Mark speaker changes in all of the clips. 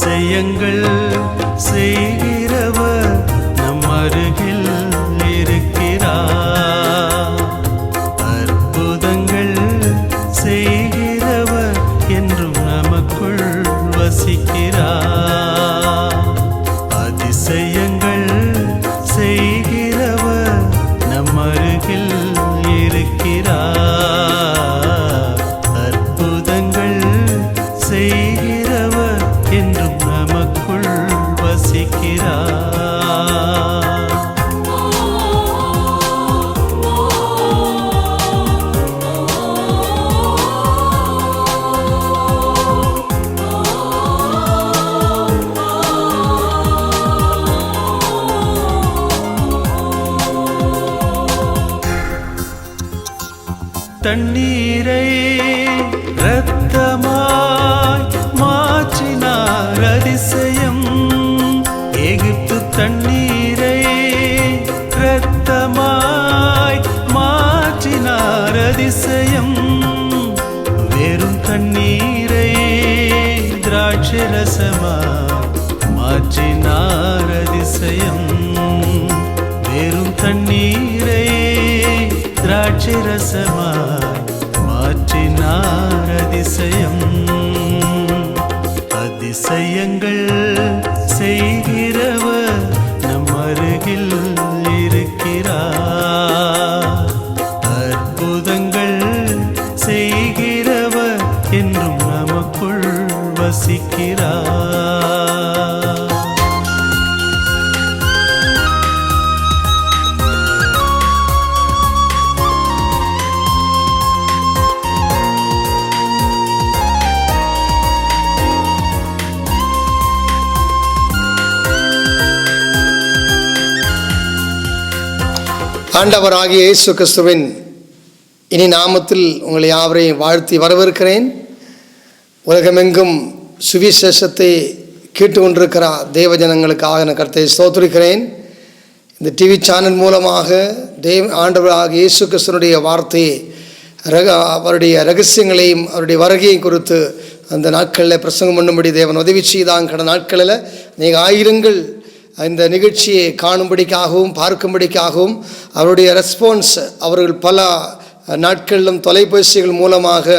Speaker 1: அதிசயங்கள் செய்கிறவர் நம் அருகில் இருக்கிறார். அற்புதங்கள் செய்கிறவர் என்றும் நமக்குள் வசிக்கிறார். அதிசயங்கள் செய்கிறவர் நம் அருகில் இருக்கிறார். அற்புதங்கள் செய்கிறவர் என்றும் நமக்குள் வசிக்கிறார். தண்ணீரை இரத்தமாய் மாற்றினார் அதிசயம். எகிப்து தண்ணீரை இரத்தமாய் மாற்றினார் அதிசயம். வெறும் தண்ணீரை திராட்சை ரசமாய் மாற்றினார் அதிசயம். வெறும் தண்ணீரை திராட்சை ரசமாய் மாற்றினார் அதிசயம். அதிசயங்கள் செய்கிறவர் நம் அருகில் இருக்கிறார். அற்புதங்கள் செய்கிறவர் என்றும் நமக்குள் வசிக்கிறார்.
Speaker 2: ஆண்டவராகிய இயேசு கிறிஸ்துவின் இனி நாமத்தில் உங்களை யாவரையும் வாழ்த்தி வரவேற்கிறேன். உலகமெங்கும் சுவிசேஷத்தை கேட்டுக்கொண்டிருக்கிற தேவஜனங்களுக்காக நான் கர்த்தரை ஸ்தோத்திரிக்கிறேன். இந்த டிவி சேனல் மூலமாக ஆண்டவராகிய இயேசு கிறிஸ்துவனுடைய வார்த்தையை அவருடைய ரகசியங்களையும் அவருடைய வருகையும் குறித்து அந்த நாட்களில் பிரசங்கம் பண்ணும்படி தேவன் உதவி செய்தாங்க. கடந்த நாட்களில் நீங்கள் ஆயிரங்கள் இந்த நிகழ்ச்சியை காணும்படிக்காகவும் பார்க்கும்படிக்காகவும் அவருடைய ரெஸ்பான்ஸ் அவர்கள் பல நாட்களிலும் தொலைபேசிகள் மூலமாக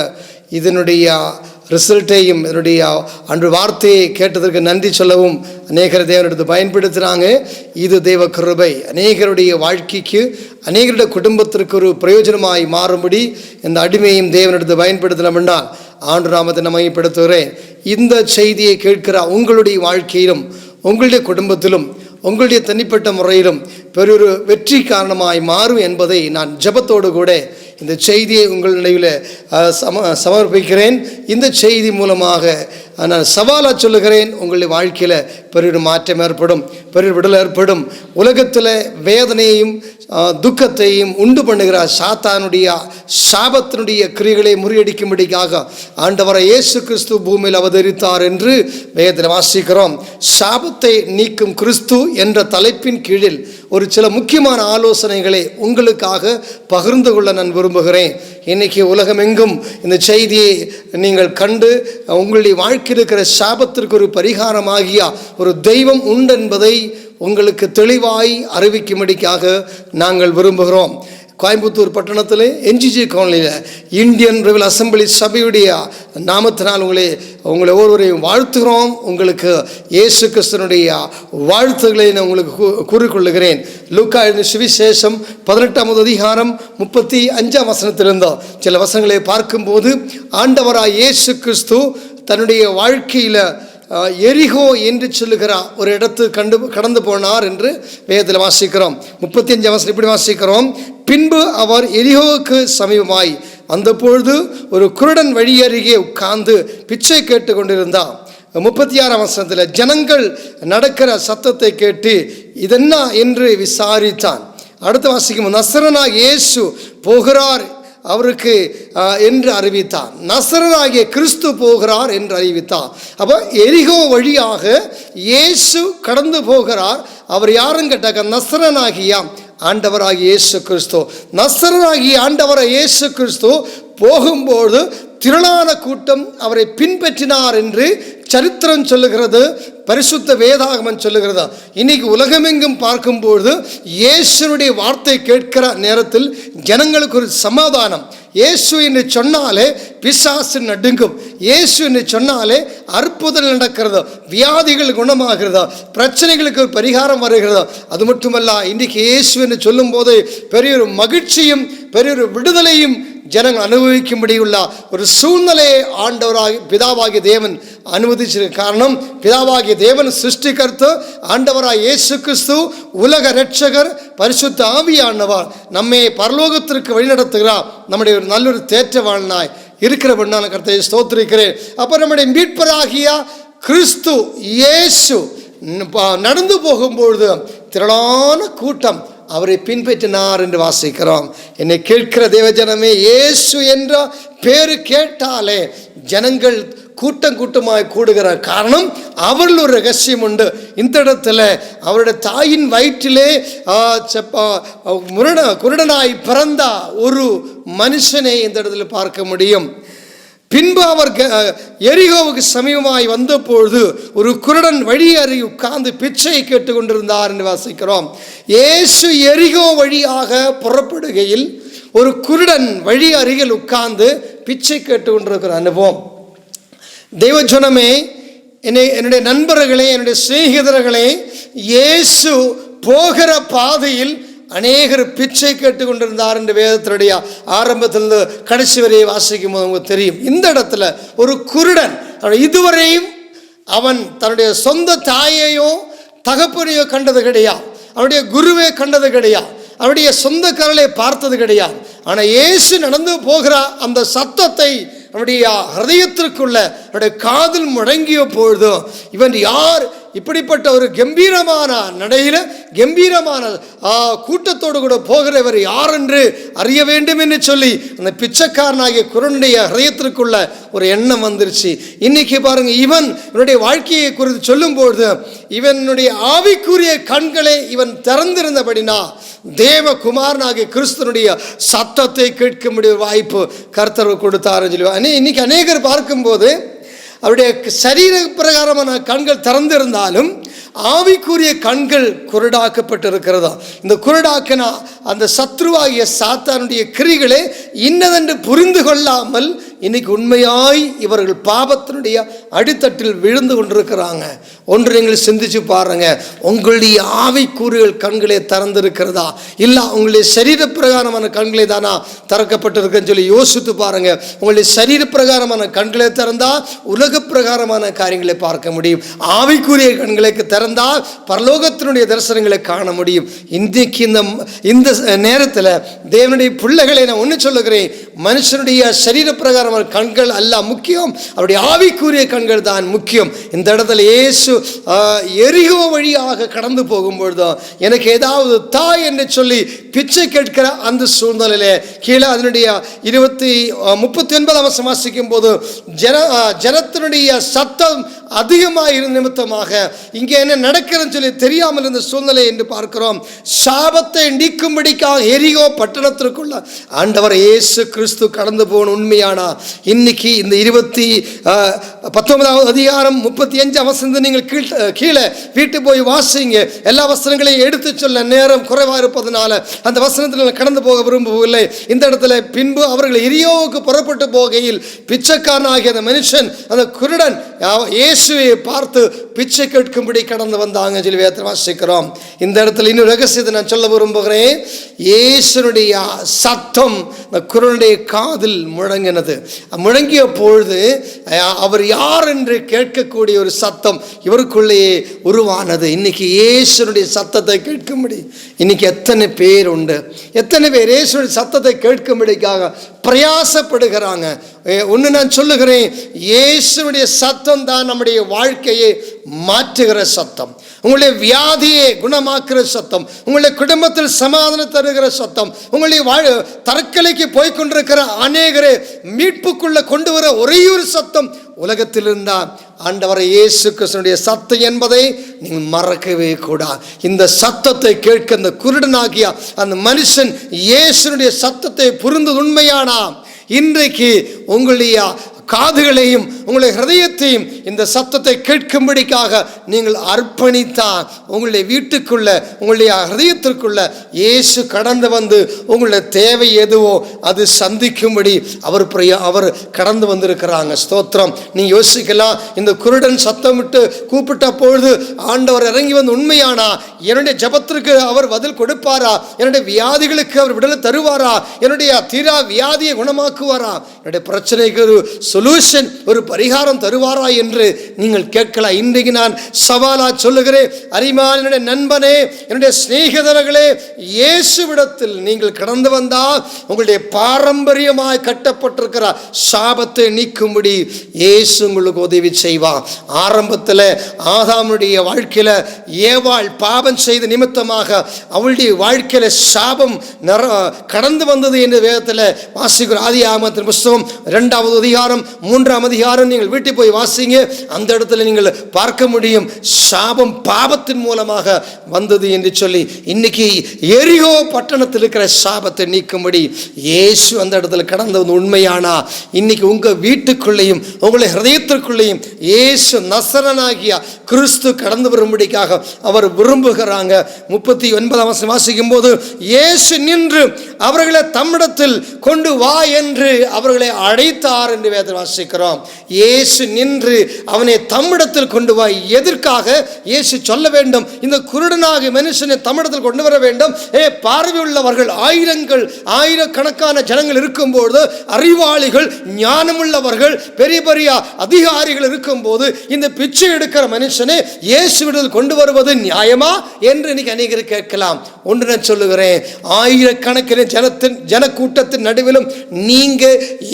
Speaker 2: இதனுடைய ரிசல்ட்டையும் இதனுடைய அன்று வார்த்தையை கேட்டதற்கு நன்றி சொல்லவும் அநேகர் தேவனிடத்தை பயன்படுத்துகிறாங்க. இது தேவ கிருபை. அநேகருடைய வாழ்க்கைக்கு அநேகருடைய குடும்பத்திற்கு ஒரு பிரயோஜனமாய் மாறும்படி இந்த அடிமையும் தேவனிடத்தை பயன்படுத்தலாம் என்றால் ஆண்டு நாமத்தை நான் மையப்படுத்துகிறேன். இந்த செய்தியை கேட்கிற உங்களுடைய வாழ்க்கையிலும் உங்களுடைய குடும்பத்திலும் உங்களுடைய தனிப்பட்ட முறையிலும் பெரியொரு வெற்றி காரணமாய் மாறும் என்பதை நான் ஜெபத்தோடு கூட இந்த செய்தியை உங்கள் நிலையில் சமர்ப்பிக்கிறேன். இந்த செய்தி மூலமாக நான் சவாலாக சொல்லுகிறேன், உங்களுடைய வாழ்க்கையில் பெரிய மாற்றம் ஏற்படும், பெரிய விடல் ஏற்படும். உலகத்தில் வேதனையையும் துக்கத்தையும் உண்டு பண்ணுகிற சாத்தானுடைய சாபத்தினுடைய கிரிகளை முறியடிக்கும்படிக்காக ஆண்டவரை இயேசு கிறிஸ்து பூமியில் அவதரித்தார் என்று வேதத்தில் வாசிக்கிறோம். சாபத்தை நீக்கும் கிறிஸ்து என்ற தலைப்பின் கீழில் ஒரு சில முக்கியமான ஆலோசனைகளை உங்களுக்காக பகிர்ந்து கொள்ள நான் விரும்புகிறேன். இன்றைக்கி உலகமெங்கும் இந்த செய்தியை நீங்கள் கண்டு உங்களுடைய வாழ்க்கையில் இருக்கிற சாபத்திற்கு ஒரு பரிகாரமாகிய ஒரு தெய்வம் உண்டு என்பதை உங்களுக்கு தெளிவாய் அறிவிக்கும்படிக்காக நாங்கள் விரும்புகிறோம். கோயம்புத்தூர் பட்டணத்தில் என்ஜிஜி காலனியில் இந்தியன் ரிவில் அசம்பிளி சபையுடைய நாமத்தினால் உங்களை ஒவ்வொருவரையும் வாழ்த்துகிறோம். உங்களுக்கு இயேசு கிறிஸ்துவனுடைய வாழ்த்துக்களை நான் உங்களுக்கு கூறிக்கொள்ளுகிறேன். லூக்கா எழுதின சுவிசேஷம் 18ஆம் அதிகாரம் 35ஆம் வசனத்திலிருந்தோம் சில வசனங்களை பார்க்கும்போது ஆண்டவராய் இயேசு கிறிஸ்து தன்னுடைய வாழ்க்கையில் எரிகோ என்று சொல்லுகிற ஒரு இடத்து கடந்து போனார் என்று வேதத்தில் வாசிக்கிறோம். 35ஆம் வசனம் இப்படி வாசிக்கிறோம். பின்பு அவர் எரிகோவுக்கு சமீபமாய் வந்தபொழுது ஒரு குருடன் வழி அருகே உட்கார்ந்து பிச்சை கேட்டு கொண்டிருந்தான். 36ஆம் வசனத்தில் ஜனங்கள் நடக்கிற சத்தத்தை கேட்டு இதென்ன என்று விசாரித்தான். அடுத்த வாசிக்கும் நசரனாகிய இயேசு போகிறார் அவருக்கு என்று அறிவித்தார். நசரனாகிய கிறிஸ்து போகிறார் என்று அறிவித்தார். அப்போ எரிகோ வழியாக இயேசு கடந்து போகிறார். அவர் யாரும் கேட்டாக்க நசரனாகிய ஆண்டவராகிய இயேசு கிறிஸ்து. நசரனாகிய ஆண்டவராகிய இயேசு கிறிஸ்து போகும்போது திரளான கூட்டம் அவரை பின்பற்றினார் என்று சரித்திரம் சொல்லுகிறது, பரிசுத்த வேதாகமம் சொல்லுகிறது. இன்னைக்கு உலகமெங்கும் பார்க்கும்போது இயேசுனுடைய வார்த்தை கேட்கிற நேரத்தில் ஜனங்களுக்கு ஒரு சமாதானம். இயேசு என்று சொன்னாலே பிசாசு நடுங்கும். இயேசு என்று சொன்னாலே அற்புதம் நடக்கிறது, வியாதிகள் குணமாகிறதா, பிரச்சனைகளுக்கு ஒரு பரிகாரம் வருகிறதா. அது மட்டுமல்ல, இன்றைக்கு இயேசு என்று சொல்லும் போது பெரிய ஒரு மகிழ்ச்சியும் பெரிய ஒரு விடுதலையும் ஜனங்கள் அனுபவிக்கும்படியுள்ள ஒரு சூழ்நிலையை ஆண்டவராகி பிதாவாகிய தேவன் அனுமதிச்சிருக்க காரணம், பிதாவாகிய தேவன் சிருஷ்டிகர்த்து, ஆண்டவராய் இயேசு கிறிஸ்து உலக இரட்சகர், பரிசுத்த ஆவியானவர் நம்மை பரலோகத்திற்கு வழிநடத்துகிறார். நம்முடைய ஒரு நல்லொரு தேற்றவாளனாய் இருக்கிறவன் கர்த்தரை ஸ்தோத்திரிக்கிறேன். அப்போ நம்முடைய மீட்பராகிய கிறிஸ்து இயேசு நடந்து போகும்பொழுது திரளான கூட்டம் அவரை பின்பற்றினார் என்று வாசிக்கிறோம். என்னை கேட்கிற தேவஜனமே, இயேசு என்ற பேரு கேட்டாலே ஜனங்கள் கூட்டம் கூட்டமாய் கூடுகிறார். காரணம், அவர்கள் ஒரு ரகசியம் உண்டு. இந்த இடத்துல அவருடைய தாயின் வயிற்றிலே குருடனாய் பிறந்த ஒரு மனுஷனை இந்த இடத்துல பார்க்க முடியும். பின்பு அவர் எரிகோவுக்கு சமீபமாய் வந்த பொழுது ஒரு குருடன் வழி அருகே உட்கார்ந்து பிச்சை கேட்டு கொண்டிருந்தார் என்று வாசிக்கிறோம். இயேசு எரிகோ வழியாக புறப்படுகையில் ஒரு குருடன் வழி அருகில் உட்கார்ந்து பிச்சை கேட்டு கொண்டிருக்கிற அனுபவம். தெய்வஜனமே, என்னுடைய நண்பர்களே, என்னுடைய சிநேகிதர்களே, இயேசு போகிற பாதையில் அநேகர் பிச்சை கேட்டு கொண்டிருந்தார் என்று வேதத்தினுடைய ஆரம்பத்திலிருந்து கடைசி வரையை வாசிக்கும் போது உங்களுக்கு தெரியும். இந்த இடத்துல ஒரு குருடன் இதுவரையும் அவன் தன்னுடைய சொந்த தாயையோ தகப்பனையோ கண்டது கிடையாது, அவனுடைய குருவை கண்டது கிடையாது, அவருடைய சொந்த கரலை பார்த்தது கிடையாது. ஆனால் இயேசு நடந்து போகிற அந்த சத்தத்தை அவருடைய ஹிருதயத்திற்குள்ள அவருடைய காதில் முழங்கிய பொழுதும் இவன் யார், இப்படிப்பட்ட ஒரு கம்பீரமான நடையில் கம்பீரமான கூட்டத்தோடு கூட போகிறவர் யார் என்று அறிய வேண்டும் என்று சொல்லி அந்த பிச்சைக்காரனாகிய குருடனுடைய ஹிருதயத்திற்குள்ள ஒரு எண்ணம் வந்துருச்சு. இன்னைக்கு பாருங்க, இவனுடைய வாழ்க்கையை குறித்து சொல்லும்பொழுது இவனுடைய ஆவிக்குரிய கண்களை இவன் திறந்திருந்தபடினா தேவகுமாரனாகிய கிறிஸ்துவனுடைய சத்தத்தை கேட்க முடிய வாய்ப்பு கர்த்தர் கொடுத்தாருன்னு சொல்லி இன்னைக்கு அநேகர் பார்க்கும்போது அவருடைய சரீர பிரகாரமான கண்கள் திறந்திருந்தாலும் ஆவிக்குரிய கண்கள் குருடாக்கப்பட்டிருக்கிறதா. இந்த குருடாக்கின அந்த சத்ருவாகிய சாத்தானுடைய கிரிகளை இன்னதென்று புரிந்து கொள்ளாமல் இன்னைக்கு உண்மையாய் இவர்கள் பாவத்தினுடைய அடித்தட்டில் விழுந்து கொண்டிருக்கிறாங்க. ஒன்று நீங்கள் சிந்திச்சு பாருங்க, உங்களுடைய ஆவிக்குரியல் கண்களே திறந்திருக்கிறதா, இல்லை உங்களுடைய சரீர பிரகாரமான கண்களே தானா திறக்கப்பட்டிருக்குன்னு சொல்லி யோசித்து பாருங்க. உங்களுடைய சரீர பிரகாரமான கண்களை திறந்தா உலக பிரகாரமான காரியங்களை பார்க்க முடியும். ஆவிக்குரிய கண்களுக்கு திறந்தால் பரலோகத்தினுடைய தரிசனங்களை காண முடியும். இன்றைக்கு இந்த நேரத்தில் தேவனுடைய பிள்ளைகளை நான் ஒன்று சொல்லுகிறேன், மனுஷனுடைய சரீர பிரகாரமான கண்கள் அல்ல முக்கியம், அவருடைய ஆவிக்குரிய கண்கள் தான் முக்கியம். இந்த இடத்துல இயேசு எரிகோ வழியாக கடந்து போகும்பொழுது எனக்கு ஏதாவது தாய் என்று சொல்லி பிச்சை கேட்கிற அந்த சூழ்நிலையில கீழே அதனுடைய 39 வாசிக்கும் போது ஜனத்தினுடைய சத்தம் அதிகமாக இருந்த நிமித்தமாக இங்கே என்ன நடக்கிறதுன்னு சொல்லி தெரியாமல் இருந்த சூழ்நிலை என்று பார்க்கிறோம். சாபத்தை நீக்கும்படிக்காக எரிகோ பட்டணத்திற்குள்ள ஆண்டவர் இயேசு கிறிஸ்து கடந்து போன உண்மையானா இன்னைக்கு இந்த 19 அதிகாரம் 35 வசனம் நீங்கள் கீழே வீட்டு போய் வாசிங்க. எல்லா வசனங்களையும் எடுத்து சொல்ல நேரம் குறைவாக இருப்பதனால அந்த வசனத்தில் கடந்து போக விரும்பவில்லை. இந்த இடத்துல பின்பு அவர்கள் எரியோவுக்கு புறப்பட்டு போகையில் பிச்சைக்காரனாகிய அந்த மனுஷன் அந்த குருடன் இயேசுவை பார்த்து பிச்சை கேட்கும்படி கடந்து வந்தாங்க சொல்லி வேதத்தை வாசிக்கிறோம். இந்த இடத்துல இன்னும் ரகசியத்தை நான் சொல்ல விரும்புகிறேன். இயேசுனுடைய சத்தம் அந்த குருடனுடைய காதில் முழங்கினது. முழங்கிய பொழுது அவர் யார் என்று கேட்கக்கூடிய ஒரு சத்தம் இவருக்குள்ளேயே உருவானது. இன்னைக்கு இயேசுனுடைய சத்தத்தை கேட்கும்படி இன்னைக்கு எத்தனை பேர் உண்டு, எத்தனை பேர் இயேசுனுடைய சத்தத்தை கேட்கும்படிக்காக பிரயாசப்படுகிறாங்க. ஒன்று நான் சொல்லுகிறேன், இயேசுனுடைய சத்தம் தான் நம்முடைய வாழ்க்கையை மாற்றுகிற சத்தம், உங்களுடைய வியாதியை குணமாக்குற சத்தம், உங்களுடைய குடும்பத்தில் சமாதானம் தருகிற சத்தம், உங்களுடைய தற்கொலைக்கு போய்கொண்டிருக்கிற அநேகரை மீட்புக்குள்ள கொண்டு வர ஒரே ஒரு சத்தம் உலகத்தில் இருந்தால் ஆண்டவரை இயேசு கிறிஸ்துவினுடைய சத்தம் என்பதை நீங்கள் மறக்கவே கூடாது. இந்த சத்தத்தை கேட்க அந்த குருடனாகிய அந்த மனுஷன் இயேசுனுடைய சத்தத்தை புரிந்து உண்மையானா இன்றைக்கு உங்களுடைய காதுகளையும் உங்களுடைய ஹிருதயத்தையும் இந்த சத்தத்தை கேட்கும்படிக்காக நீங்கள் அர்ப்பணித்தால் உங்களுடைய வீட்டுக்குள்ள, உங்களுடைய ஹிருதயத்திற்குள்ள இயேசு கடந்து வந்து உங்களுடைய தேவை எதுவோ அது சந்திக்கும்படி அவர் கடந்து வந்திருக்கிறாங்க. ஸ்தோத்திரம். நீ யோசிக்கலாம், இந்த குருடன் சத்தமிட்டு கூப்பிட்ட பொழுது ஆண்டவர் இறங்கி வந்து உண்மையானா என்னுடைய ஜெபத்திற்கு அவர் பதில் கொடுப்பாரா? என்னுடைய வியாதிகளுக்கு அவர் விடுதலை தருவாரா? என்னுடைய தீரா வியாதியை குணமாக்குவாரா? என்னுடைய பிரச்சனைக்கு ஒரு சொல்யூஷன், ஒரு பரிகாரம் தருவாரா என்று நீங்கள் கேட்கலாம். இன்றைக்கு நான் சவாலா சொல்லுகிறேன், அரிமான என்னுடைய நண்பனே, என்னுடைய சிநேகிதர்களே, இயேசுவிடத்தில் நீங்கள் கடந்து வந்தால் உங்களுடைய பாரம்பரியமாய் கட்டப்பட்டிருக்கிற சாபத்தை நீக்கும்படி இயேசு உங்களுக்கு உதவி செய்வார். ஆரம்பத்தில் ஆதாமுடைய வாழ்க்கையில ஏவாள் பாவம் செய்த நிமித்தமாக அவளுடைய வாழ்க்கையில சாபம் கடந்து வந்தது என்று வேதத்தில் வாசிக்கிறோம். ஆதியாகமத்தின் புஸ்தகம் 2வது அதிகாரம் 3ஆம் அதிகாரம் நீங்கள் வீட்டுக்கு போய் வாசிங்க. அந்த இடத்துல நீங்கள் பார்க்க முடியும், சாபம் பாவத்தின் மூலமாக வந்தது என்று சொல்லி. இன்னைக்கு எரிகோ பட்டணத்தில் இருக்கிற சாபத்தை நீக்கும்படி இயேசு அந்த இடத்துல கடந்து வந்து உண்மையானா இன்னைக்கு உங்க வீட்டுக்குள்ளேயும் உங்களுடைய ஹிருதயத்திற்குள்ளேயும் இயேசு நசரனாகிய கிறிஸ்து கடந்து வரும்படிக்காக அவர் விரும்புகிறாங்க. 39ஆம் வசனம் வாசிக்கும் போது, இயேசு நின்று அவர்களை தம்மிடத்தில் கொண்டு வா என்று அவர்களை அழைத்தார் என்று வேதத்தில் வாசிக்கிறோம். இயேசு நின்று அவனை தம்மிடத்தில் கொண்டு வா. எதற்காக இயேசு சொல்ல வேண்டும்? இந்த குருடனாகிய மனுஷனை தம்மிடத்தில் கொண்டு வர வேண்டும். பார்வையுள்ளவர்கள் ஆயிரக்கணக்கான ஜனங்கள் இருக்கும்போது, அறிவாளிகள், ஞானமுள்ளவர்கள், பெரிய பெரிய அதிகாரிகள் இருக்கும்போது இந்த பிச்சை எடுக்கிற மனுஷனை இயேசுவிடத்தில் கொண்டு வருவது நியாயமா என்று இன்னைக்கு அநேகர் கேட்கலாம். ஒன்று நான் சொல்லுகிறேன், ஆயிரக்கணக்கின ஜனக்கூட்டத்தின் நடுவிலும் நீங்க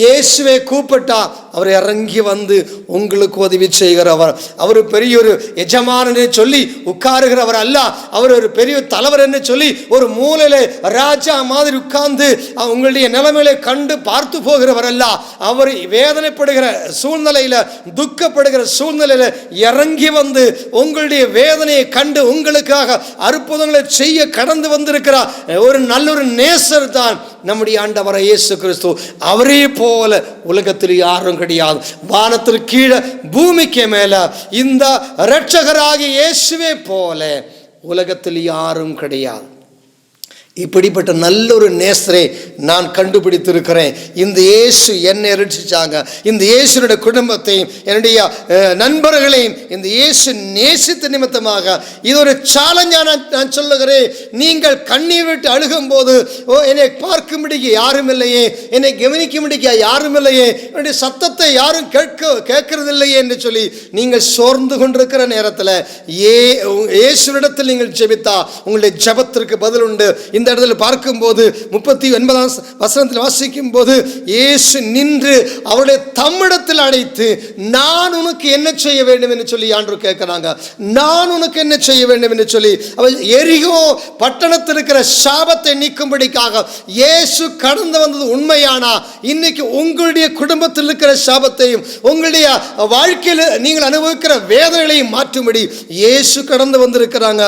Speaker 2: இயேசுவை கூப்பிட்டா அவர் இறங்கி வந்து உங்களுக்கு உதவி செய்கிறவர். அவர் பெரிய ஒரு எஜமானனை சொல்லி உட்காருகிறவர் அல்ல. அவர் ஒரு பெரிய தலைவர் என்று சொல்லி ஒரு மூலையில ராஜா மாதிரி உட்கார்ந்து உங்களுடைய நிலைமையில கண்டு பார்த்து போகிறவர் அல்ல. அவர் வேதனைப்படுகிற சூழ்நிலையில, துக்கப்படுகிற சூழ்நிலையில இறங்கி வந்து உங்களுடைய வேதனையை கண்டு உங்களுக்காக அற்புதங்களை செய்ய கடந்து வந்திருக்கிறார் ஒரு நல்ல ஒரு நேசர் தான் நம்முடைய ஆண்டவர் இயேசு கிறிஸ்து. அவரே போல உலகத்தில் யாரும் கிடையாது. வானத்திற்கு கீழே பூமிக்கு மேல இந்த இரட்சகராகிய இயேசுவே போல உலகத்தில் யாரும் கிடையாது. இப்படிப்பட்ட நல்ல ஒரு நேசரை நான் கண்டுபிடித்திருக்கிறேன். இந்த இயேசு என்னை ரட்சிச்சாங்க. இந்த இயேசுடைய குடும்பத்தையும் என்னுடைய நண்பர்களையும் இந்த இயேசு நேசித்த நிமித்தமாக இது ஒரு சேலஞ்சா நான் சொல்லுகிறேன். நீங்கள் கண்ணீர் விட்டு அழுகும் போது, என்னை பார்க்கும்படிக்கு யாரும் இல்லையே, என்னை கவனிக்கும்படிக்கு யாரும் இல்லையே, என்னுடைய சத்தத்தை யாரும் கேட்கறது இல்லையே என்று சொல்லி நீங்கள் சோர்ந்து கொண்டிருக்கிற நேரத்தில் இயேசுவிடத்தில் நீங்கள் ஜெபித்தா உங்களுடைய ஜெபத்திற்கு பதில் உண்டு. இந்த இடத்துல பார்க்கும்போது 39ஆம் வசனத்தில் வாசிக்கும் போது, இயேசு நின்று அவருடைய தம்மிடத்தில் அழைத்து, நான் உனக்கு என்ன செய்ய வேண்டும் என்று சொல்லி ஆண்டவர் கேட்கிறாங்க. நான் உனக்கு என்ன செய்ய வேண்டும் என்று சொல்லி அவர் எரிகோ பட்டணத்தில் இருக்கிற சாபத்தை நீக்கும்படிக்காக இயேசு கடந்து வந்தது உண்மையானா இன்னைக்கு உங்களுடைய குடும்பத்தில் இருக்கிற சாபத்தையும் உங்களுடைய வாழ்க்கையில் நீங்கள் அனுபவிக்கிற வேதனைகளையும் மாற்றும்படி இயேசு கடந்து வந்திருக்கிறாங்க.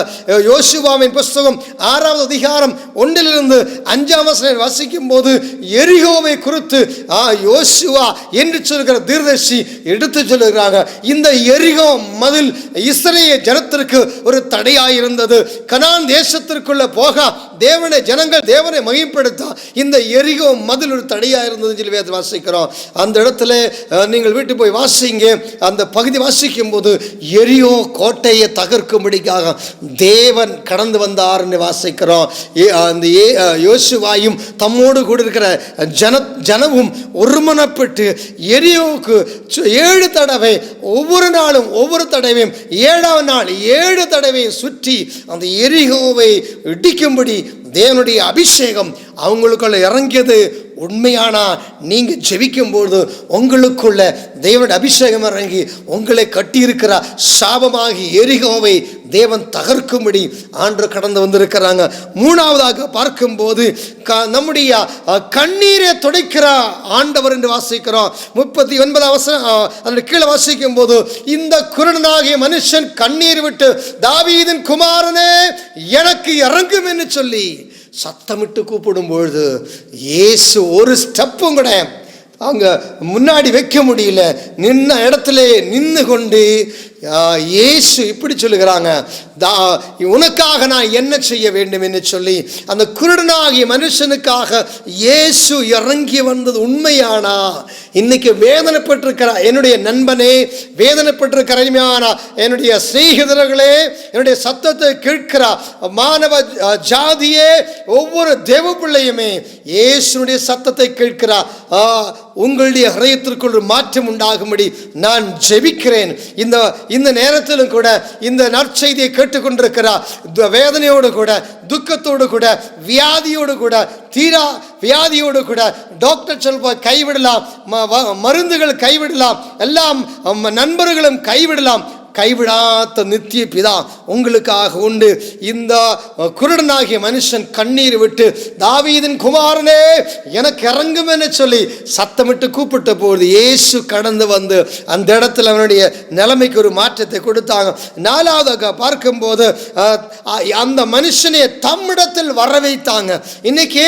Speaker 2: யோசுவாவின் புஸ்தகம் 6வது அதிகாரம் 1லிருந்து 5ஆம் வசனம் வாசிக்கும் போது, எரிகோவை குறித்து யோசுவா என்று சொல்கிற தீர்க்கதரிசி எடுத்து சொல்லுகிறாங்க. இந்த எரிகோ மதில் இஸ்ரவேல் ஜனத்திற்கு ஒரு தடையாயிருந்தது. கனான் தேசத்திற்குள்ள போக தேவனை மகிமைப்படுத்த இந்த எரிகோ மதில் ஒரு தடையாயிருந்தது சொல்லி வேதத்தை வாசிக்கிறோம். அந்த இடத்துல நீங்கள் வீட்டு போய் வாசிங்க. அந்த பகுதி வாசிக்கும் போது எரிகோ கோட்டையை தகர்க்கும்படிக்காக தேவன் கடந்து வந்தார் என்று வாசிக்கிறோம். அந்த யோசுவாயும் தம்மோடு கூட இருக்கிற ஜனமும் ஒருமனப்பட்டு எரியோவுக்கு 7 தடவை, ஒவ்வொரு நாளும் ஒவ்வொரு தடவையும் 7ஆம் நாள் 7 தடவையும் சுற்றி அந்த எரிகோவை இடிக்கும்படி தேவனுடைய அபிஷேகம் அவங்களுக்குள்ள இறங்கியது உண்மையானா நீங்க ஜெபிக்கும்போது உங்களுக்குள்ள தேவனுடைய அபிஷேகம் இறங்கி உங்களை கட்டியிருக்கிற சாபமாகி எரிகோவை தேவன் தகர்க்கும்படி ஆண்டவர் கடந்து வந்திருக்கிறாங்க. 3ஆவதாக பார்க்கும்போது நம்முடைய கண்ணீரை துடைக்கிற ஆண்டவர் என்று வாசிக்கிறோம். 39ஆம் வசனம் அதனுடைய கீழே வாசிக்கும் போது, இந்த குருடனாகிய மனுஷன் கண்ணீர் விட்டு, தாவீதின் குமாரனே எனக்கு இறங்கும் என்று சொல்லி சத்தமிட்டு கூப்பிடும் பொழுது இயேசு ஒரு ஸ்டெப்பும் கூட அங்கே முன்னாடி வைக்க முடியல. நின்ன இடத்துல நின்று கொண்டு இயேசு இப்படி சொல்லுகிறாங்க, உனக்காக நான் என்ன செய்ய வேண்டும் என்று சொல்லி அந்த குருடனாகிய மனுஷனுக்காக இயேசு இறங்கி வந்தது உண்மையானா? இன்னைக்கு வேதனைப்பட்டிருக்கிற என்னுடைய நண்பனே, வேதனைப்பட்டிருக்கிற என்னுடைய சிநேகிதர்களே, என்னுடைய சத்தத்தை கேட்கிற மாணவ ஜாதியே, ஒவ்வொரு தேவ பிள்ளையுமே இயேசுடைய சத்தத்தை கேட்கிறார். உங்களுடைய ஹൃദயத்திற்குள் ஒரு மாற்றம் உண்டாகும்படி நான் ஜெபிக்கிறேன். இந்த நேரத்திலும் கூட இந்த நற்செய்தியை கேட்டுக்கொண்டிருக்கிறார் வேதனையோடு கூட, துக்கத்தோடு கூட, வியாதியோடு கூட, தீரா வியாதியோடு கூட, டாக்டர் சொல்வ கைவிடலாம், மருந்துகள் கைவிடலாம், எல்லாம் நண்பர்களும் கைவிடலாம், கைவிடாத நித்திய பிதா உங்களுக்காக உண்டு. இந்த குருடனாகிய மனுஷன் கண்ணீர் விட்டு, தாவீதின் குமாரனே எனக்கு இறங்கும் என சொல்லி சத்தமிட்டு கூப்பிட்ட போது இயேசு கடந்து வந்து அந்த இடத்துல அவனுடைய நிலைமைக்கு ஒரு மாற்றத்தை கொடுத்தாங்க. நாலாவதாக பார்க்கும்போது அந்த மனுஷனை தம்மிடத்தில் வர வைத்தாங்க. இன்னைக்கு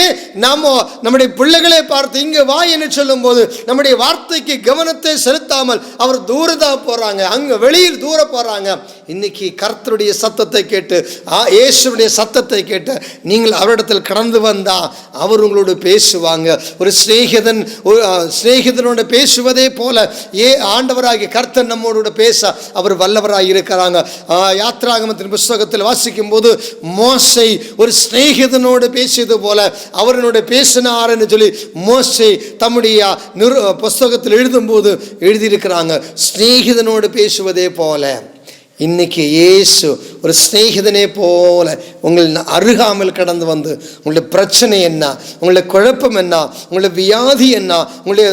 Speaker 2: நம்முடைய பிள்ளைகளை பார்த்து இங்கே வா என்று சொல்லும் போது நம்முடைய வார்த்தைக்கு கவனத்தை செலுத்தாமல் அவர் தூரதான் போறாங்க, அங்க வெளியில் தூர போறாங்க. இன்னைக்கு கர்த்தருடைய சத்தத்தை கேட்டு, இயேசுடைய சத்தத்தை கேட்டு நீங்கள் அவரிடத்தில் கடந்து வந்தா அவர் உங்களோடு பேசுவாங்க. ஒரு சிநேகிதனோட பேசுவதே போல ஆண்டவராகிய கர்த்தர் நம்மோட பேச அவர் வல்லவராக இருக்கிறாங்க. யாத்ராகமத்தின் புஸ்தகத்தில் வாசிக்கும் போது மோசே ஒரு சிநேகிதனோடு பேசியது போல அவரோட பேசினார் என்று சொல்லி மோசே தம்முடைய புஸ்தகத்தில் எழுதும் போது எழுதியிருக்கிறாங்க. சிநேகிதனோடு பேசுவதே போல இன்னைக்கு இயேசு ஒரு சிநேகிதனே போல உங்கள் அருகாமல் கடந்து வந்து உங்களுடைய பிரச்சனை என்ன, உங்களுடைய குழப்பம் என்ன, உங்களுடைய வியாதி என்ன, உங்களுடைய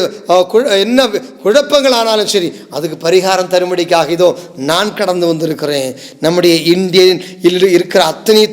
Speaker 2: என்ன குழப்பங்கள் ஆனாலும் சரி அதுக்கு பரிகாரம் தரும்படிக்காக இதோ நான் கடந்து வந்திருக்கிறேன். நம்முடைய இந்தியில் இருக்கிற அத்தனை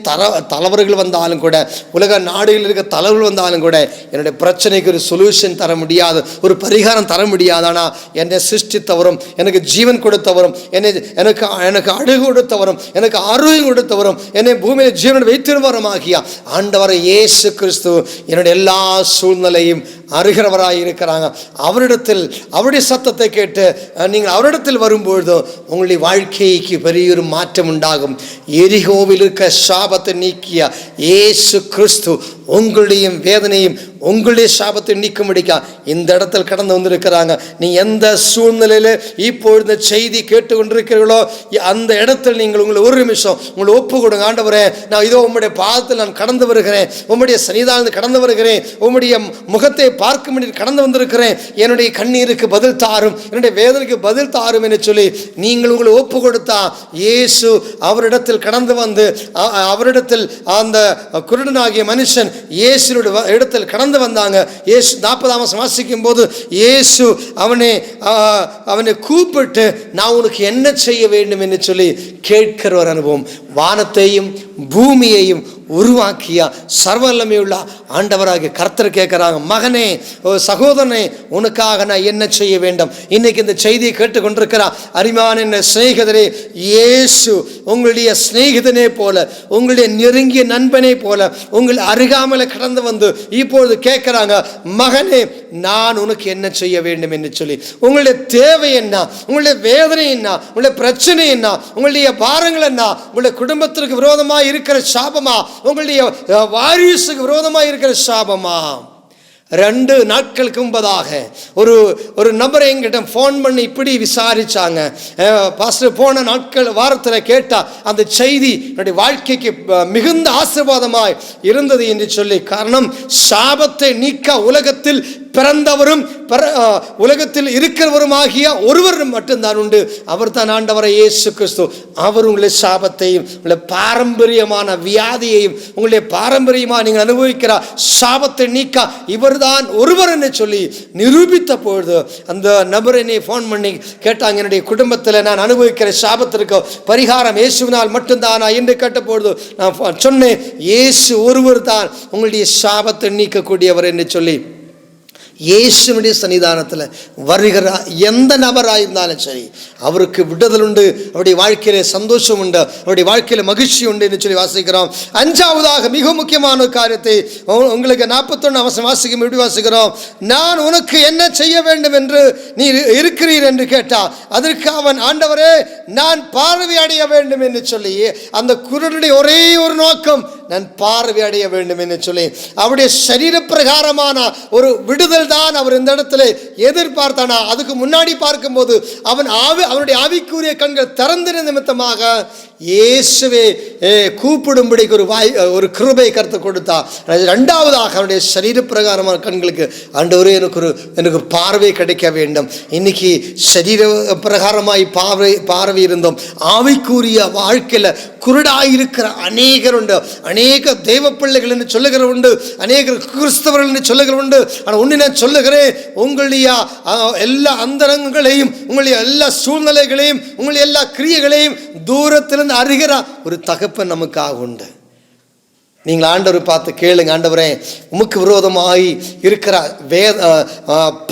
Speaker 2: தலைவர்கள் வந்தாலும் கூட, உலக நாடுகளில் இருக்கிற தலைவர்கள் வந்தாலும் கூட என்னுடைய பிரச்சனைக்கு ஒரு சொல்யூஷன் தர முடியாது, ஒரு பரிகாரம் தர முடியாது. ஆனால் என்னை சிருஷ்டித்தவரும், எனக்கு ஜீவன் கொடுத்தவரும், எனக்கு அழகு கொடுத்தவரும், எனக்கு ஆரோக்கியம் கொடுத்தவரும், என்னை பூமியில் ஜீவன் வைத்திருவரும் ஆகிய ஆண்டவர் இயேசு கிறிஸ்து என்னுடைய எல்லா சூழ்நிலையும் அருகிறவராக இருக்கிறாங்க. அவருடைய சத்தத்தை கேட்டு நீங்கள் அவரிடத்தில் வரும்பொழுது உங்களுடைய வாழ்க்கைக்கு பெரிய ஒரு மாற்றம் உண்டாகும். எரிகோவில் இருக்க சாபத்தை நீக்கிய இயேசு கிறிஸ்து உங்களுடைய வேதனையும் உங்களுடைய சாபத்தை நீக்க முடிக்க இந்த இடத்தில் கடந்து வந்திருக்கிறாங்க. நீ எந்த சூழ்நிலையில் இப்பொழுது செய்தி கேட்டுக்கொண்டிருக்கிறீர்களோ அந்த இடத்தில் நீங்கள் உங்களை ஒரு நிமிஷம் உங்களை ஒப்பு கொடுங்க. ஆண்டவரே, நான் இதோ உம்முடைய பாதத்தில் நான் கடந்து வருகிறேன், உம்முடைய சன்னிதானத்தில் கடந்து வருகிறேன், உம்முடைய முகத்தை பார்க்கும்படி கடந்து வந்திருக்கிறேன், என்னுடைய கண்ணீருக்கு பதில் தாரும், என்னுடைய வேதனைக்கு பதில் தாரும் என்று சொல்லி நீங்கள் உங்களை ஒப்பு கொடுத்தா இயேசு அவரிடத்தில் கடந்து வந்து அவரிடத்தில் அந்த குருடனாகிய மனுஷன் இயேசுடைய இடத்தில் கடந்து வந்தாங்க. இயேசு 40ஆம் வசனம் வாசிக்கும் போது இயேசு அவனை கூப்பிட்டு நான் உனக்கு என்ன செய்ய வேண்டும் என்று சொல்லி கேட்கிற ஒரு அனுபவம். வானத்தையும் பூமியையும் உருவாக்கிய சர்வவல்லமையுள்ள ஆண்டவராகிய கர்த்தர் கேட்கிறாங்க, மகனே, சகோதரனே, உனக்காக நான் என்ன செய்ய வேண்டும்? இன்னைக்கு இந்த செய்தியை கேட்டுக்கொண்டிருக்கிறார் அருமையான என்ன சிநேகிதரே, இயேசு உங்களுடைய சிநேகிதனே போல, உங்களுடைய நெருங்கிய நண்பனை போல உங்கள் அருகாமல கடந்து வந்து இப்பொழுது கேட்கிறாங்க, மகனே, நான் உனக்கு என்ன செய்ய வேண்டும் என்று சொல்லி. உங்களுடைய தேவை என்ன, உங்களுடைய வேதனை என்ன, உங்களுடைய பிரச்சனை என்ன, உங்களுடைய பாரங்கள் என்ன, உங்களுடைய குடும்பத்திற்கு விரோதமாக இருக்கிற சாபமா, உங்களுடைய வாரிசுக்கு விரோதமாக இருக்கிற சாபமா? 2 நாட்களுக்கு முன்பதாக ஒரு நபரை எங்கிட்ட ஃபோன் பண்ணி இப்படி விசாரிச்சாங்க. பாஸ்டர், போன நாட்கள் வாரத்தில் கேட்டா அந்த செய்தி என்னுடைய வாழ்க்கைக்கு மிகுந்த ஆசீர்வாதமாய் இருந்தது என்று சொல்லி. காரணம், சாபத்தை நீக்க உலகத்தில் பிறந்தவரும் உலகத்தில் இருக்கிறவருமாகிய ஒருவர் மட்டும்தான் உண்டு, அவர் தான் ஆண்டவரை இயேசு கிறிஸ்து. அவர் உங்களுடைய சாபத்தையும் உங்களுடைய பாரம்பரியமான வியாதியையும் உங்களுடைய பாரம்பரியமாக நீங்கள் அனுபவிக்கிற சாபத்தை நீக்க இவர் தான் ஒருவர் என்று சொல்லி நிரூபித்த பொழுது அந்த நபர் என்னை ஃபோன் பண்ணி கேட்டாங்க, என்னுடைய குடும்பத்தில் நான் அனுபவிக்கிற சாபத்திற்கு பரிகாரம் இயேசுவினால் மட்டும்தானா என்று கேட்ட பொழுது நான் சொன்னேன், இயேசு ஒருவர் தான் உங்களுடைய சாபத்தை நீக்கக்கூடியவர் என்று சொல்லி. இயேசுனுடைய சன்னிதானத்தில் வருகிற எந்த நபராக இருந்தாலும் சரி, அவருக்கு விடுதல் உண்டு, அவருடைய வாழ்க்கையில சந்தோஷம் உண்டு, அவருடைய வாழ்க்கையில மகிழ்ச்சி உண்டு என்று சொல்லி வாசிக்கிறோம். அஞ்சாவதாக மிக முக்கியமான ஒரு காரியத்தை உங்களுக்கு 41 வாசிக்கும். எப்படி வாசிக்கிறோம்? நான் உனக்கு என்ன செய்ய வேண்டும் என்று நீ இருக்கிறீர் என்று கேட்டால் அதற்கு அவன், ஆண்டவரே நான் பார்வை அடைய வேண்டும் என்று சொல்லி, அந்த குருடனுடைய ஒரே ஒரு நோக்கம், நான் பார்வை அடைய வேண்டும் என்று சொல்லி, அவருடைய சரீர பிரகாரமான ஒரு விடுதல் தான் அவர் இந்த இடத்துல எதிர்பார்த்தானா. அதுக்கு முன்னாடி பார்க்கும்போது அவனுடைய ஆவிக்குரிய கண்கள் திறந்திருந்த நிமித்தமாக இயேசுவே கூப்பிடும்படிக்கு ஒரு கிருபை கருத்து கொடுத்தா. ரெண்டாவதாக அவனுடைய சரீர பிரகாரமான கண்களுக்கு, ஆண்டவரே எனக்கு பார்வை கிடைக்க வேண்டும். இன்னைக்கு சரீர பிரகாரமாய் பார்வை இருந்தோம், ஆவிக்குரிய வாழ்க்கையில் குருடாயிருக்கிற அநேகர் உண்டு. அநேக தெய்வ பிள்ளைகள் என்று சொல்லுகிற உண்டு, அநேகர் கிறிஸ்தவர்கள் என்று சொல்லுகிற உண்டு. ஆனால் ஒன்று நான் சொல்லுகிறேன், உங்களுடைய எல்லா அந்தரங்கங்களையும், உங்களுடைய எல்லா சூழ்நிலைகளையும், உங்களுடைய எல்லா கிரியைகளையும் தூரத்திலிருந்து அறிகிற ஒரு தகப்பன் நமக்காக உண்டு. நீங்கள் ஆண்டவரை பார்த்து கேளுங்க, ஆண்டவரே உமக்கு விரோதமாய் இருக்கிற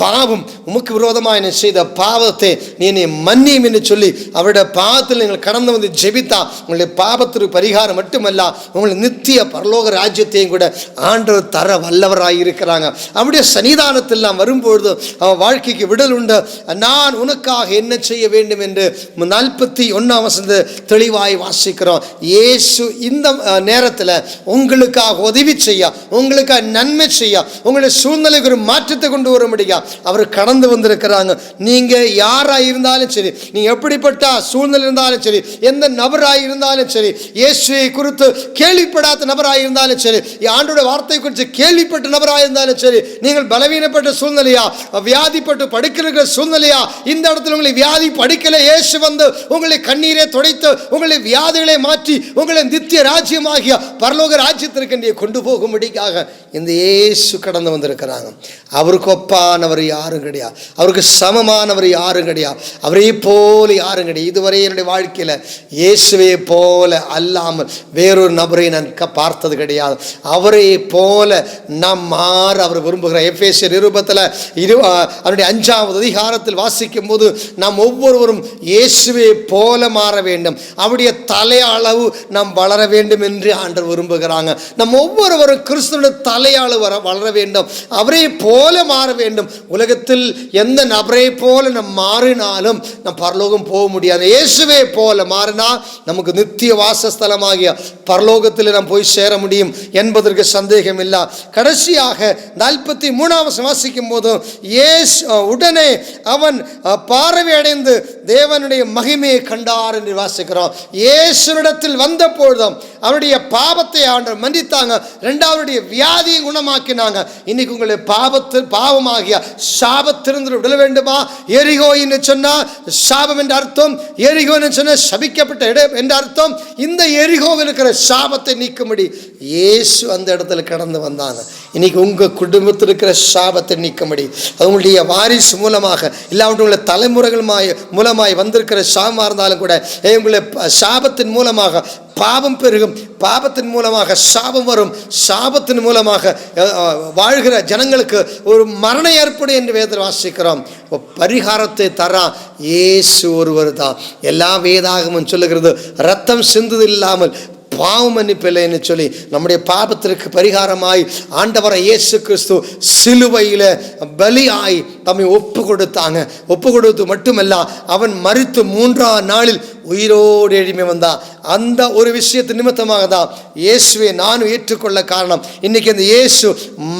Speaker 2: பாவம், உமக்கு விரோதமாக என்ன செய்த பாவத்தை நீ என்னை மன்னியும் என்று சொல்லி அவருடைய பாவத்தில் நீங்கள் கடந்து வந்து ஜெபித்தா உங்களுடைய பாவத்திற்கு பரிகாரம் மட்டுமல்ல, உங்களுடைய நித்திய பரலோக ராஜ்யத்தையும் கூட ஆண்டவர் தர வல்லவராக இருக்கிறாங்க. அவருடைய சன்னிதானத்தில் நாம் வரும்பொழுது அவன் வாழ்க்கைக்கு விடல் உண்டு. நான் உனக்காக என்ன செய்ய வேண்டும் என்று 41 தெளிவாய் வாசிக்கிறோம். இயேசு இந்த நேரத்தில் உங்களுக்காக உதவி செய்ய, உங்களுக்காக நன்மை செய்ய, உங்களுடைய சூழ்நிலைக்கு ஒரு மாற்றத்தை கொண்டு வர முடியும் அவர் கடந்து வந்திருக்கிறாங்க. நீங்க யாராக இருந்தாலும் சரி, நீங்க எப்படிப்பட்ட சூழ்நிலை இருந்தாலும் சரி, எந்த நபராக இருந்தாலும் சரி, இயேசுவை குறித்து கேள்விப்படாத நபராக இருந்தாலும் சரி, ஆண்டோட வார்த்தை குறித்து கேள்விப்பட்ட நபராக இருந்தாலும் சரி, நீங்கள் பலவீனப்பட்ட சூழ்நிலையா, வியாதிப்பட்டு படுக்கிற சூழ்நிலையா, இந்த இடத்துல உங்களை வியாதி படுக்கல, இயேசு வந்து உங்களை கண்ணீரை துடைத்து உங்களை வியாதிகளை மாற்றி உங்களை நித்திய ராஜ்யமாகிய பரலோக ராஜ்யத்திற்கு கொண்டு போகும்படிக்காக இந்த இயேசு கடந்து வந்திருக்கிறாங்க. அவருக்கு ஒப்பானவர் யாரும் கிடையாது, அவருக்கு சமமானவர் யாரும் கிடையாது, அவரே போல யாரும் கிடையாது. இதுவரை என்னுடைய வாழ்க்கையில் இயேசுவே போல அல்லாமல் வேறொரு நபரை நான் பார்த்தது கிடையாது. அவரே போல நாம் மாற அவர் விரும்புகிறார். எபேசியர் 5 வாசிக்கும் போது நாம் ஒவ்வொருவரும் இயேசுவே போல மாற வேண்டும், அவருடைய தலை அளவு நாம் வளர வேண்டும் என்று ஆண்டவர் விரும்புகிறாங்க. நம்ம ஒவ்வொருவரும் கிறிஸ்துவின் தலையாளு வளர வேண்டும், அவரை போல மாற வேண்டும். உலகத்தில் எந்த நபரை போல நாம் மாறினாலும் நம் பரலோகம் போக முடியாது. இயேசுவே போல மாறினா நமக்கு நித்திய வாசஸ்தலமாகிய பரலோகத்தில் நாம் போய் சேர முடியும் என்பதற்கு சந்தேகம் இல்லை. கடைசியாக 43 வாசிக்கும் போது உடனே அவன் பார்வை அடைந்து தேவனுடைய மகிமையை கண்டார் என்று வாசிக்கிறோம். இயேசுவிடத்தில் வந்த பொழுதும் அவருடைய பாவத்தை ஆண்டவர் மன்னித்தாங்க, இரண்டாவதுடைய வியாதியை குணமாக்கினாங்க. இன்னைக்கு உங்களுடைய பாவமாகிய சாபத்திலிருந்து விட வேண்டுமா? எரிகோ என்று சொன்னா சாபம் என்ற அர்த்தம், எரிகோ என்று சொன்ன சபிக்கப்பட்ட இடம் என்ற அர்த்தம். இந்த எரிகோவில் இருக்கிற சாபத்தை நீக்கும்படி இயேசு அந்த இடத்துல கடந்து வந்தாங்க. இன்னைக்கு உங்க குடும்பத்தில் இருக்கிற சாபத்தை நீக்கும்படி, அவங்களுடைய வாரிசு மூலமாக இல்லாவிட்டு உங்களை தலைமுறைகள் மூலமாய் வந்திருக்கிற சாபமாக இருந்தாலும் கூட, உங்களுடைய சாபத்தின் மூலமாக பாவம் பெருகும், பாவத்தின் மூலமாக சாபம் வரும், சாபத்தின் மூலமாக வாழ்கிற ஜனங்களுக்கு ஒரு மரணம் ஏற்படும் என்று வேதத்தில் வாசிக்கிறோம். பரிகாரத்தை தரா இயேசு ஒருவர் தான். எல்லா வேதாகமும் சொல்லுகிறது, ரத்தம் சிந்துது இல்லாமல் பாவம் மன்னிப்பில்லை என்று சொல்லி நம்முடைய பாவத்திற்கு பரிகாரமாய் ஆண்டவரை இயேசு கிறிஸ்து சிலுவையில் பலியாய் தம்மை ஒப்பு கொடுத்தாங்க. ஒப்பு கொடுத்து மட்டுமல்ல, அவன் மரித்து 3ஆம் நாளில் உயிரோடு எழுப்பி வந்தான். அந்த ஒரு விஷயத்து நிமித்தமாக தான் இயேசுவை நானும் ஏற்றுக்கொள்ள காரணம். இன்னைக்கு அந்த இயேசு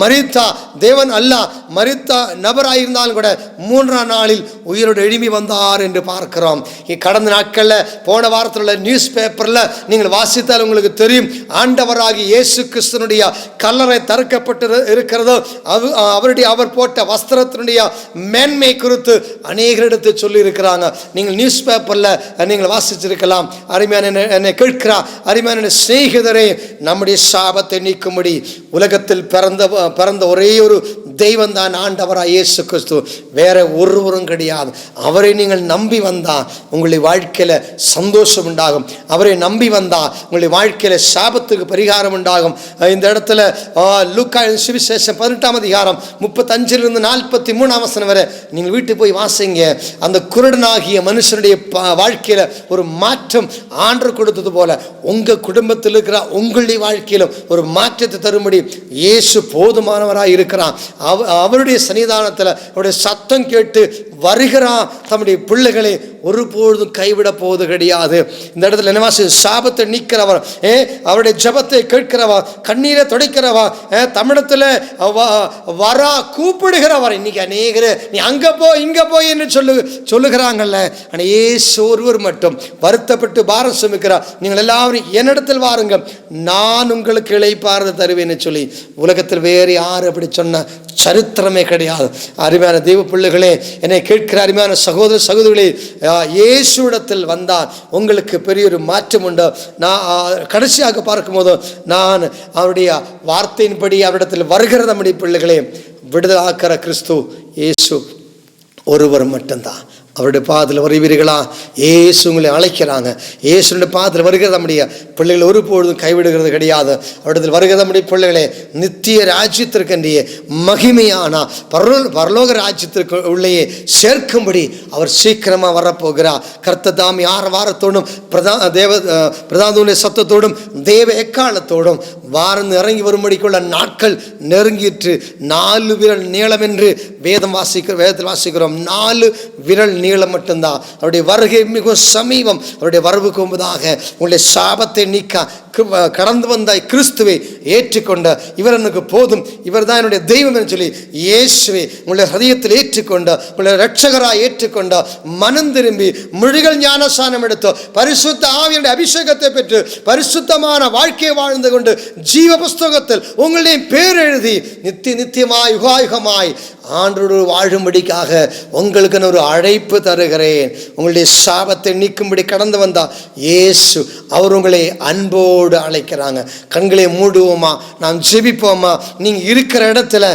Speaker 2: மரித்தா தேவன் அல்ல, மரித்த நபராயிருந்தாலும் கூட 3ஆம் நாளில் உயிரோடு எழுப்பி வந்தார் என்று பார்க்கிறோம். கடந்த நாட்களில் போன வாரத்தில் உள்ள நியூஸ் பேப்பரில் நீங்கள் வாசித்தால் உங்களுக்கு தெரியும், ஆண்டவராகி இயேசு கிறிஸ்துனுடைய கல்லறை திறக்கப்பட்டு இருக்கிறதோ, அவர் போட்ட வஸ்திரத்தினுடைய மேன்மை குறித்து அநேகரிடத்து சொல்லி இருக்கிறாங்க. நீங்கள் நியூஸ் பேப்பரில் நீங்கள் வாசிச்சிருக்கலாம். அருமையான என்னை கேட்கிறா அருமையான சிநேகிதரே, நம்முடைய சாபத்தை நீக்கும்படி உலகத்தில் பிறந்த ஒரே ஒரு தெய்வம் தான் ஆண்டவராக இயேசு கிறிஸ்து, வேற ஒருவரும் கிடையாது. அவரை நீங்கள் நம்பி வந்தால் உங்களுடைய வாழ்க்கையில் சந்தோஷம் உண்டாகும். அவரை நம்பி வந்தால் உங்களுடைய வாழ்க்கையில் சாபத்துக்கு பரிகாரம் உண்டாகும். இந்த இடத்துல லூக்கா சுவிசேஷம் 18ஆம் அதிகாரம் 35 43 வசனம் வரை நீங்கள் வீட்டுக்கு போய் வாசிங்க. அந்த குருடனாகிய மனுஷனுடைய வாழ்க்கையில் ஒரு மாற்றம் ஆண்டவர் கொடுத்தது போல உங்கள் குடும்பத்தில் இருக்கிற உங்களுடைய வாழ்க்கையிலும் ஒரு மாற்றத்தை தரும்படி இயேசு போதுமானவராக இருக்கிறான். அவருடைய சன்னிதானத்தில் அவருடைய சத்தம் கேட்டு வருகிறான். தம்முடைய பிள்ளைகளை ஒருபொழுதும் கைவிட போவது கிடையாது. இந்த இடத்துல என்னவாசி சாபத்தை நீக்கிறவர், அவருடைய ஜபத்தை கேட்கிறவர், கண்ணீரை துடைக்கிறவா, தமிழத்தில் வரா கூப்பிடுகிறவர். இன்னைக்கு அநேகர் நீ அங்கே போ இங்கே போய் என்று சொல்லுகிறாங்கல்ல. ஆனால் ஏசு ஒருவர் மட்டும் வருத்தப்பட்டு பாரம் சுமக்கிறார். நீங்கள் எல்லாரும் என்னிடத்தில் வாருங்க, நான் உங்களுக்கு இளைப்பாறுதலை தருவேன்னு சொல்லி உலகத்தில் வேறு யார் அப்படி சொன்ன சரித்திரமே கிடையாது. அருமையான தெய்வ பிள்ளைகளே, என்னை கேட்கிற அருமையான சகோதர சகோதரிகளே, இயேசுவிடத்தில் வந்தால் உங்களுக்கு பெரிய ஒரு மாற்றம் உண்டு. நான் கடைசியாக பார்க்கும்போது நான் அவருடைய வார்த்தையின்படி அவரிடத்தில் வருகிற நம்முடைய பிள்ளைகளே விடுதலாக்கிற கிறிஸ்து இயேசு ஒருவர் மட்டும்தான். அவருடைய பாதத்தில் வருவீர்களா? ஏசு உங்களை அழைக்கிறாங்க. ஏசுடைய பாதத்தில் வருகிற நம்முடைய பிள்ளைகள் ஒருபொழுதும் கைவிடுகிறது கிடையாது. அவரிடத்தில் வருகிற நம்முடைய பிள்ளைகளே நித்திய ராஜ்யத்திற்கண்டிய மகிமையான பரலோக ராஜ்யத்திற்கு உள்ளே சேர்க்கும்படி அவர் சீக்கிரமாக வரப்போகிறார். கர்த்ததாமி ஆரவாரத்தோடும் பிரதான சத்தத்தோடும் தேவ எக்காலத்தோடும் வாரம் இறங்கி வரும்படிக்குள்ள நாட்கள் நெருங்கிற்று. 4 விரல் நீளம் என்று வேதத்தில் வாசிக்கிறோம். 4 விரல் நீளம் மட்டும்தான். அவருடைய வருகை மிகவும் சமீபம். அவருடைய வரவுக்கு முன்பதாக உங்களுடைய சாபத்தை நீக்க கடந்து வந்த கிறிஸ்துவை ஏற்றுக்கொண்ட இவர் எனக்கு போதும், இவர் தான் என்னுடைய தெய்வம் என்று சொல்லி இயேசுவை உங்களுடைய ஹதயத்தில் ஏற்றுக்கொண்ட உங்களுடைய இரட்சகராக ஏற்றுக்கொண்ட மனம் திரும்பி முழுகள் ஞானஸ்நானம் எடுத்து பரிசுத்த ஆவியுடைய அபிஷேகத்தை பெற்று பரிசுத்தமான வாழ்க்கையை வாழ்ந்து கொண்டு ஜீவ புஸ்தகத்தில் உங்களுடைய பேர் எழுதி நித்தியமாய் யுகாயுகமாய் ஆண்டோடு வாழும்படிக்காக உங்களுக்கு நான் ஒரு அழைப்பு தருகிறேன். உங்களுடைய சாபத்தை நீக்கும்படி கடந்து வந்தால் இயேசு அவர் உங்களை அன்போடு அழைக்கிறாங்க. கண்களை மூடுவோமா, நாம் ஜெபிப்போமா. நீங்கள் இருக்கிற இடத்துல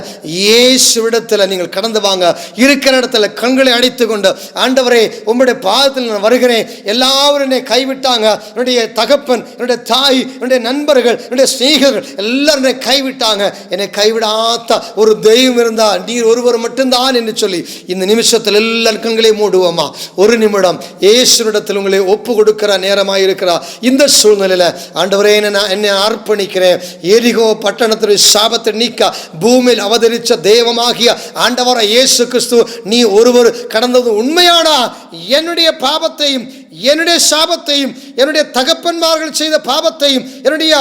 Speaker 2: இயேசுவிடத்தில் நீங்கள் கடந்து வாங்க. இருக்கிற இடத்துல கண்களை அடைத்து கொண்டு ஆண்டவரே உங்களுடைய பாதத்தில் நான் வருகிறேன். எல்லாரும் என்னை கைவிட்டாங்க. என்னுடைய தகப்பன், என்னுடைய தாய், என்னுடைய நண்பர்கள், என்னுடைய ஸ்நேகிதர்கள் எல்லாரும் என்னை கைவிட்டாங்க. என்னை கைவிடாத ஒரு தெய்வம் இருந்தால் நீர் ஒருவர் மட்டும்தான் என்று சொல்லி இந்த நிமிஷத்தில் எல்லாரும் கண்களை மூடுவோமா. ஒரு நிமிடம் இயேசுவிடத்தில் உங்களை ஒப்பு கொடுக்கிற நேரமாக இருக்கிறார். இந்த சூழ்நிலையில் ஆண்டவரே என்னை அர்ப்பணிக்கிறேன். எரிகோ பட்டணத்துடைய சாபத்தை நீக்க பூமியில் அவதரித்த தெய்வமாகிய ஆண்டவராக இயேசு கிறிஸ்து நீ ஒருவர் கடந்தது உண்மையானா என்னுடைய பாவத்தையும் என்னுடைய சாபத்தையும் என்னுடைய தகப்பன்மார்கள் செய்த பாவத்தையும் என்னுடைய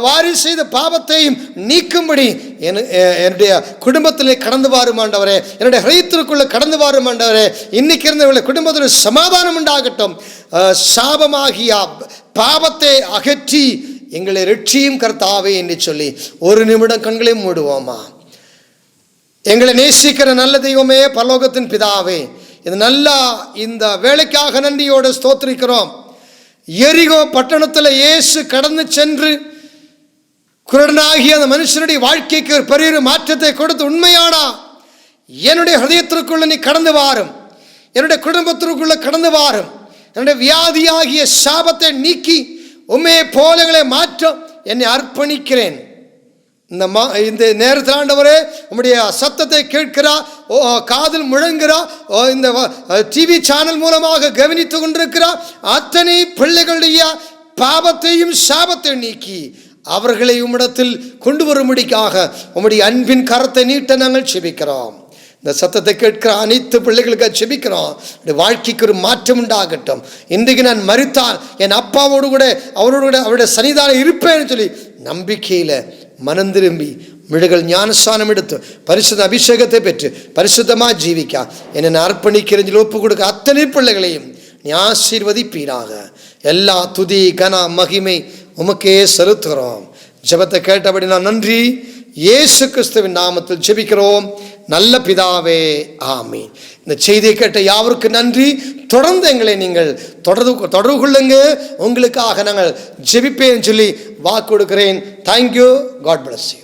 Speaker 2: வாரிசு செய்த பாவத்தையும் நீக்கும்படி என்னுடைய குடும்பத்திலே கடந்து வாரும் ஆண்டவரே. என்னுடைய ஹயத்திற்குள்ள கடந்து வாரும் ஆண்டவரே. இன்னைக்கு இருந்த குடும்பத்தில் சமாதானம் உண்டாகட்டும். சாபமாகிய பாவத்தை அகற்றி எங்களை ரட்சியும் கர்த்தாவே என்று சொல்லி ஒரு நிமிடம் கண்களை மூடுவோமா. எங்களை நேசிக்கிற நல்ல தெய்வமே, பரலோகத்தின் பிதாவே, இது நல்லா இந்த வேலைக்காக நன்றியோடு ஸ்தோத்திரிக்கிறோம். எரிகோ பட்டணத்தில் இயேசு கடந்து சென்று குருடனாகிய அந்த மனுஷனுடைய வாழ்க்கைக்கு ஒரு பெரிய மாற்றத்தை கொடுத்து உண்மையானா என்னுடைய ஹதயத்திற்குள்ள நீ கடந்து வாரும், என்னுடைய குடும்பத்திற்குள்ள கடந்து வாரும். என்னுடைய வியாதியாகிய சாபத்தை நீக்கி உண்மையை போலங்களை மாற்ற என்னை அர்ப்பணிக்கிறேன். இந்த நேரத்தில் ஆண்டவரே உம்முடைய சத்தத்தை கேட்கிறா, காதில் முழங்குறா, இந்த டிவி சேனல் மூலமாக கவனித்து கொண்டிருக்கிறா அத்தனை பிள்ளைகளுடைய பாவத்தையும் சாபத்தை நீக்கி அவர்களை உம்மிடத்தில் கொண்டு வரும்படிக்காக உம்முடைய அன்பின் கரத்தை நீட்ட நாங்கள் செபிக்கிறோம். இந்த சத்தத்தை கேட்கிற அனைத்து பிள்ளைகளுக்கு செபிக்கிறோம். வாழ்க்கைக்கு ஒரு மாற்றம் உண்டாகட்டும். இன்றைக்கு நான் மரித்தால் என் அப்பாவோடு கூட அவரோடு கூட அவருடைய சன்னிதானம் இருப்பேன்னு சொல்லி நம்பிக்கையில் மனம் திரும்பி மிழுகள் ஞானஸ்நானம் எடுத்து பரிசுத்த அபிஷேகத்தை பெற்று பரிசுத்தமாக ஜீவிக்கா என்னை அர்ப்பணிக்கிறேன் ஒப்பு கொடுக்க அத்தனை பிள்ளைகளையும் நீ ஆசீர்வதிப்பீராக. எல்லா துதி கன மகிமை உமக்கே செலுத்துகிறோம். ஜெபத்தை கேட்டபடி நான் நன்றி இயேசு கிறிஸ்துவின் நாமத்தில் ஜெபிக்கிறோம் நல்ல பிதாவே, ஆமீன். இந்த செய்தியை கேட்ட யாவருக்கு நன்றி. தொடர்ந்து எங்களை நீங்கள் தொடர்பு கொள்ளுங்க. உங்களுக்காக நாங்கள் ஜெபிப்பேன் சொல்லி வாக்கு கொடுக்கிறேன். தேங்க்யூ. God bless you.